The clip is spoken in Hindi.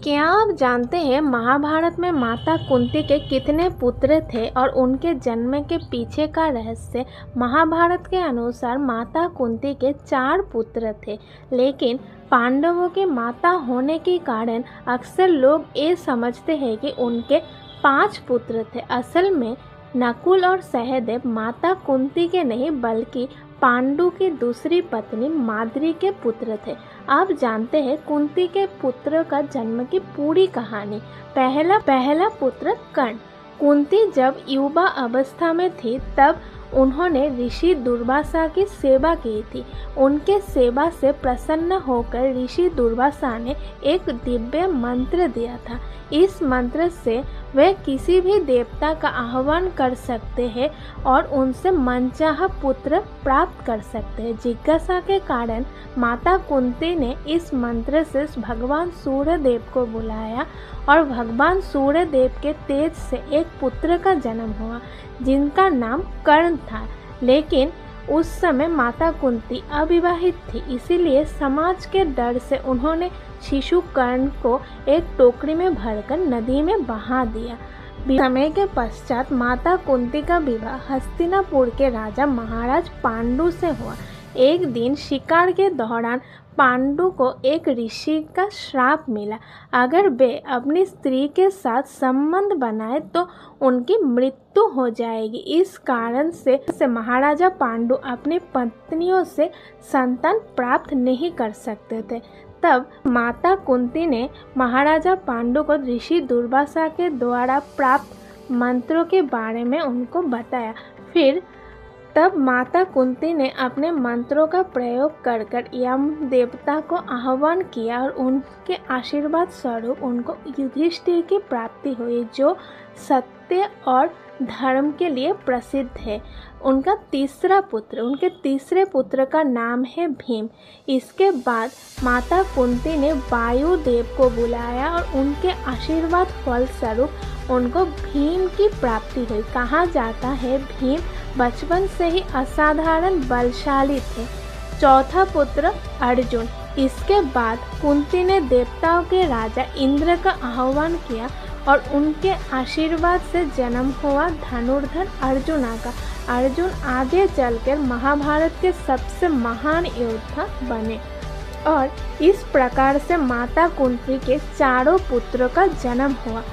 क्या आप जानते हैं महाभारत में माता कुंती के कितने पुत्र थे और उनके जन्म के पीछे का रहस्य? महाभारत के अनुसार माता कुंती के 4 पुत्र थे, लेकिन पांडवों की माता होने के कारण अक्सर लोग ये समझते हैं कि उनके 5 पुत्र थे। असल में नकुल और सहदेव माता कुंती के नहीं बल्कि पांडु की दूसरी पत्नी माद्री के पुत्र थे। आप जानते हैं कुंती के पुत्र का जन्म की पूरी कहानी। पहला पुत्र कर्ण। कुंती जब युवा अवस्था में थी तब उन्होंने ऋषि दुर्वासा की सेवा की थी। उनके सेवा से प्रसन्न होकर ऋषि दुर्वासा ने एक दिव्य मंत्र दिया था। इस मंत्र से वे किसी भी देवता का आह्वान कर सकते हैं और उनसे मनचाहा पुत्र प्राप्त कर सकते हैं। जिज्ञासा के कारण माता कुंती ने इस मंत्र से भगवान सूर्य देव को बुलाया और भगवान सूर्य देव के तेज से एक पुत्र का जन्म हुआ जिनका नाम कर्ण था। लेकिन उस समय माता कुंती अविवाहित थी, इसीलिए समाज के डर से उन्होंने शिशु कर्ण को एक टोकरी में भरकर नदी में बहा दिया। समय के पश्चात माता कुंती का विवाह हस्तिनापुर के राजा महाराज पांडु से हुआ। एक दिन शिकार के दौरान पांडु को एक ऋषि का श्राप मिला, अगर वे अपनी स्त्री के साथ संबंध बनाए तो उनकी मृत्यु हो जाएगी। इस कारण से महाराजा पांडु अपनी पत्नियों से संतान प्राप्त नहीं कर सकते थे। तब माता कुंती ने महाराजा पांडु को ऋषि दुर्वासा के द्वारा प्राप्त मंत्रों के बारे में उनको बताया। तब माता कुंती ने अपने मंत्रों का प्रयोग कर यम देवता को आह्वान किया और उनके आशीर्वाद स्वरूप उनको युधिष्ठिर की प्राप्ति हुई, जो सत्य और धर्म के लिए प्रसिद्ध है। उनके तीसरे पुत्र का नाम है भीम। इसके बाद माता कुंती ने वायु देव को बुलाया और उनके आशीर्वाद फल स्वरूप उनको भीम की प्राप्ति हुई। कहा जाता है भीम बचपन से ही असाधारण बलशाली थे। चौथा पुत्र अर्जुन। इसके बाद कुंती ने देवताओं के राजा इंद्र का आह्वान किया और उनके आशीर्वाद से जन्म हुआ धनुर्धर अर्जुना का। अर्जुन आगे चलकर महाभारत के सबसे महान योद्धा बने और इस प्रकार से माता कुंती के 4 पुत्रों का जन्म हुआ।